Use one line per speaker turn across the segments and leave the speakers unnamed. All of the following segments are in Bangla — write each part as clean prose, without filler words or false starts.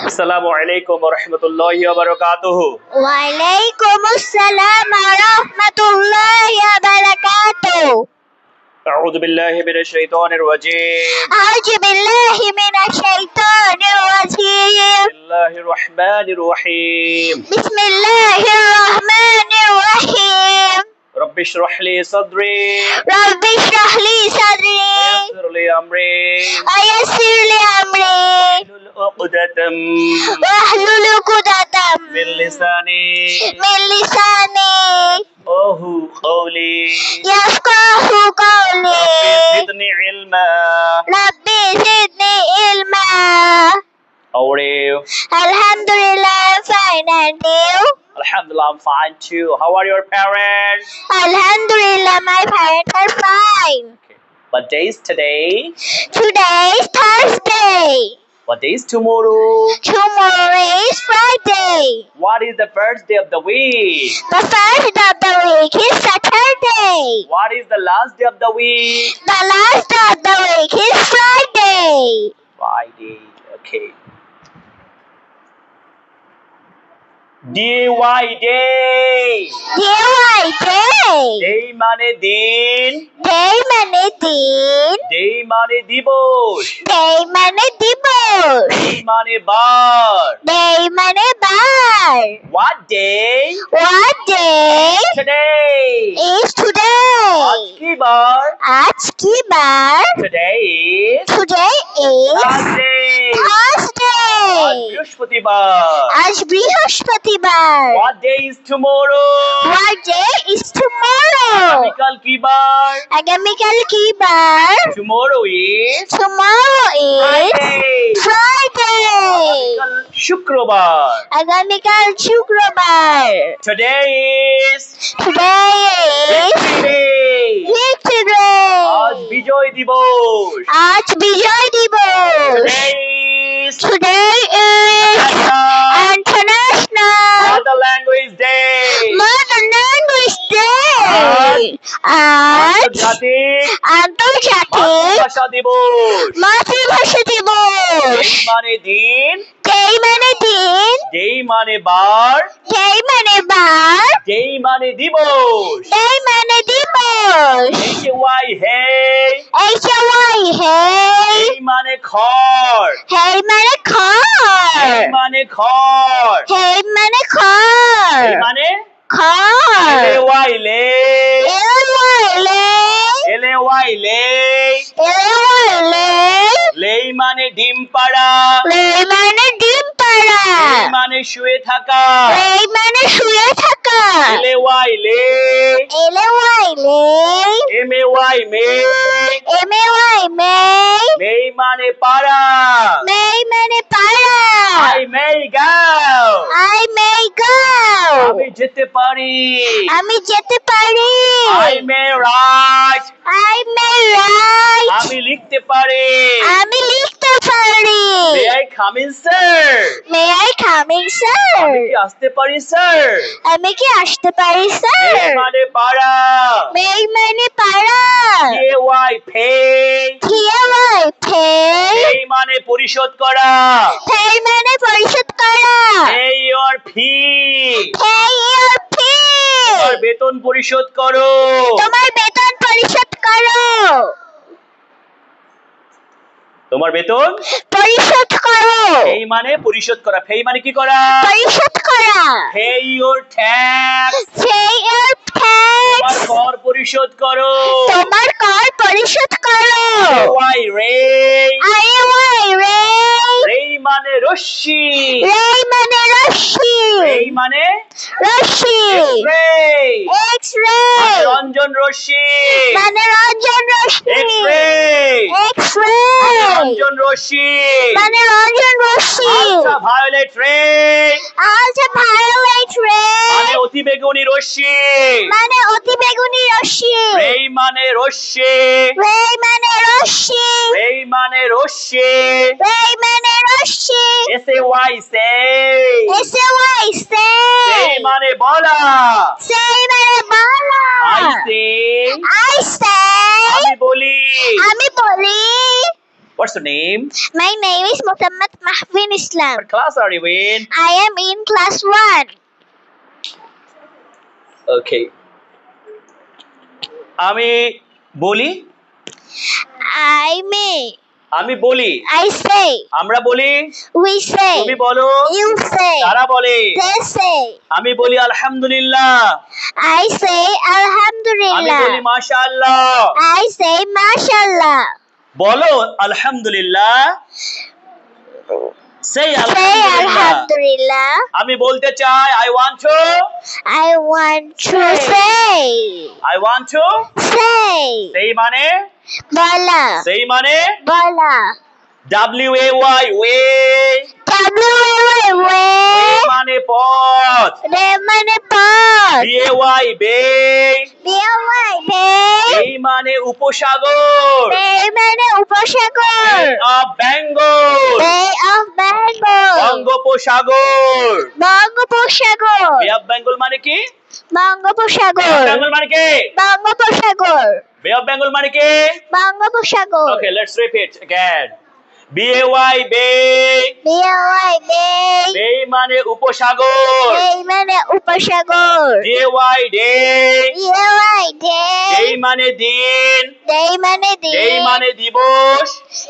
আসসালামু আলাইকুম ওয়া রাহমাতুল্লাহি ওয়া বারাকাতুহু।
ওয়ালাইকুমুস সালাম ওয়া রাহমাতুল্লাহি ওয়া বারাকাতুহু।
আউযু বিল্লাহি মিনাশ শাইতানির রাজীম।
আউযু বিল্লাহি মিনাশ শাইতানির রাজীম।
বিসমিল্লাহির রাহমানির রাহিম।
বিসমিল্লাহির রাহমানির রাহিম।
রব্বি ইশরাহ লি সাদরি
রব্বি ইশরাহ লি সাদরি
ওয়াইসির লি আমরি
ওয়া ইয়াসসির লি আমরি
ওয়াহলুল উকদাতাম
ওয়াহলুল উকদাতাম
মিন লিসানি
মিন লিসানি
ওহু কওলি
ইয়াফকাহু কওলি।
রব্বি জিদনি ইলমা।
রব্বি জিদনি ইলমা।
How are you?
Alhamdulillah, I'm fine, and you?
Alhamdulillah, I'm fine too. How are your parents?
Alhamdulillah, my parents are fine.
Okay. What day is today?
Today is Thursday.
What day is tomorrow?
Tomorrow is Friday.
What is the first day of the week?
The first day of the week is Saturday.
What is the last day of the week?
The last day of the week is Friday.
Friday. Okay. DY day.
DY day.
Day মানে দিন,
Day মানে দিন.
day মানে দিবস,
Day মানে দিবস.
day মানে বার।
Day মানে বার.
What day?
What day
Today.
is today?
আজ কি বার?
আজ কি বার?
Today is
Today is
Thursday. আজ
Thursday.
বৃহস্পতিবার।
আজ বৃহস্পতিবার.
What day is tomorrow?
What day is tomorrow?
আগামীকাল কি বার?
আগামীকাল কি বার?
Tomorrow is
Tomorrow is
Friday.
Friday.
আগামীকাল শুক্রবার।
আগামীকাল শুক্রবার.
Today is
Today is
Victory Day.
Victory.
আজ বিজয় দিবস।
আজ বিজয় দিবস.
Today is
Today is
National
International
Mother Language Day.
Mother Language Day. আজ
আন্তর্জাতিক
আন্তর্জাতিক
মাতৃভাষা দিবস।
মাতৃভাষা দিবস.
Day মানে দিন,
Day মানে দিন.
day মানে বার,
Day মানে বার.
day মানে দিবস।
Day মানে দিবস.
HY hey,
HY hey.
hey মানে খড়,
Hey মানে খড়.
hey মানে খড়,
Hey মানে খড়.
hey মানে
খড়.
LAY lay,
LY lay.
LAY lay,
LY lay.
lay মানে ডিম পাড়া,
Lay মানে ডিম পাড়া.
lay মানে শুয়ে থাকা,
Lay মানে শুয়ে থাকা.
LAY lay,
LY lay.
MAY may,
MAY may.
may মানে পাড়া,
May মানে পাড়া.
I may go,
I may go.
আমি যেতে পারি,
আমি যেতে পারি.
I may write,
I may write.
আমি লিখতে পারি।
আমি লিখতে পারি.
May I come in, sir?
May I come in, sir?
আমি কি আসতে পারি, sir?
আমি কি আসতে পারি, স্যার?
May মানে পাড়া,
May মানে পাড়া.
PAY pay,
PAY pay.
pay মানে পরিশোধ করা,
Pay মানে পরিশোধ করা.
pay your fee,
Pay your fee.
তোমার বেতন পরিশোধ করো।
তোমার বেতন পরিশোধ করো.
তোমার বেতন
পরিশোধ করো.
pay মানে পরিশোধ করা, pay মানে কি করা?
পরিশোধ করা.
Pay your tax,
Pay your
তোমার
tax.
কর পরিশোধ করো।
তোমার কর পরিশোধ করো.
Ray ray,
IY ray.
ray মানে রশ্মি,
Ray মানে রশ্মি.
ray মানে
রশ্মি.
ray,
X-ray.
রঞ্জন রশ্মি,
মানে রঞ্জন রশ্মি.
X-ray,
X-ray.
রঞ্জন রশ্মি,
মানে রঞ্জন রশ্মি.
ultraviolet ray,
Ultraviolet
মানে
ray.
অতিবেগুনি রশ্মি,
মানে অতিবেগুনি রশ্মি.
ray মানে রশ্মি,
Ray মানে রশ্মি.
ray মানে রশ্মি,
Ray মানে রশ্মি.
SAY say,
SAY say.
say মানে বলা,
Say মানে বলা.
I say,
I say.
আমি বলি,
আমি বলি.
What's your name?
My name is Muhammad Mahvin Islam.
What class are you in?
I am in class 1.
Okay. আমি বলি
I may.
আমি বলি
I say.
আমরা বলি
We say.
তুমি বলো
You say.
তারা বলে
They say.
আমি বলি আলহামদুলিল্লাহ
I say
আমি
Alhamdulillah.
বলি মাশাআল্লাহ
I say Mashallah.
বলো আলহামদুলিল্লাহ say
Say
আলহামদুলিল্লাহ
Alhamdulillah.
আমি বলতে চাই I want to
I want to say. Say.
say মানে
Bola.
say মানে
Bola.
W A Y way
W-A-Y way.
মানে পথ
Re মানে পথ.
B A Y bay
B-O-Y bay.
এই মানে উপসাগর
Bay মানে উপসাগর.
Bay of Bengal
Bay of Bengal.
বঙ্গোপসাগর
বঙ্গোপসাগর.
Bay of Bengal মানে কি
বঙ্গোপসাগর.
Bengal মানে কি
বঙ্গোপসাগর.
Bay of Bengal মানে কি
বঙ্গোপসাগর.
Okay, let's repeat again. B A Y bay
B-O-Y bay.
bay মানে উপসাগর
Bay মানে উপসাগর.
D A Y day
D-O-Y day.
day মানে দিন
Day মানে
day
দিন.
মানে দিবস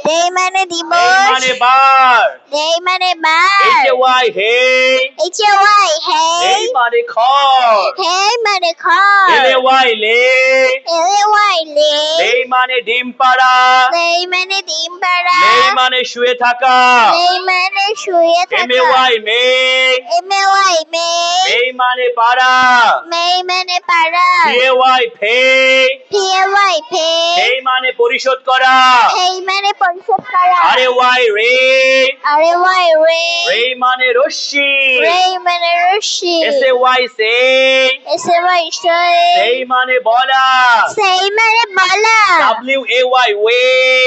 Day মানে
day
দিবস.
মানে বার
Day মানে বার.
H A Y hey
H-O-Y hay.
hey মানে খড়
Hay মানে খড়.
L A Y lay
L-A-Y lay.
lay মানে ডিম পাড়া
Lay মানে ডিম পাড়া.
lay মানে শুয়ে থাকা
Lay মানে শুয়ে
M A
থাকা.
Y may
M-A-Y may.
may মানে পাড়া
May মানে পাড়া.
P A Y pay
P-A-Y pay.
pay মানে পরিশোধ করা
Pay মানে পরিশোধ করা.
R A Y ray
R-A-Y ray.
ray মানে রশ্মি
Ray মানে রশ্মি.
S A Y say
S-A-Y say.
say মানে বলা
Say মানে বলা.
W A Y way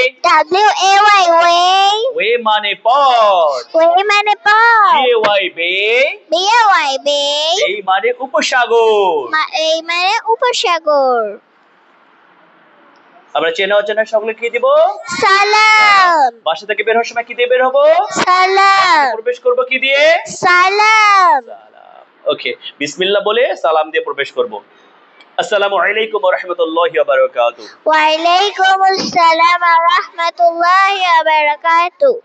W-A-Y way.
way মানে পথ
Way মানে পথ.
B A Y bay
B-A-Y bay.
এই মানে উপসাগর
এই মানে উপসাগর.
আমরা চেনা অচেনা সকলে কি দিব
সালাম.
বাসা থেকে বের হওয়ার সময় কি দিয়ে বের হবো
সালাম.
প্রবেশ করবো কি দিয়ে
সালাম.
ওকে বিসমিল্লাহ বলে সালাম দিয়ে প্রবেশ করব আসসালামু আলাইকুম ওয়া রাহমাতুল্লাহি ওয়া বারাকাতুহু
ওয়ালাইকুম আসসালাম ওয়া রাহমাতুল্লাহি ওয়া বারাকাতুহু.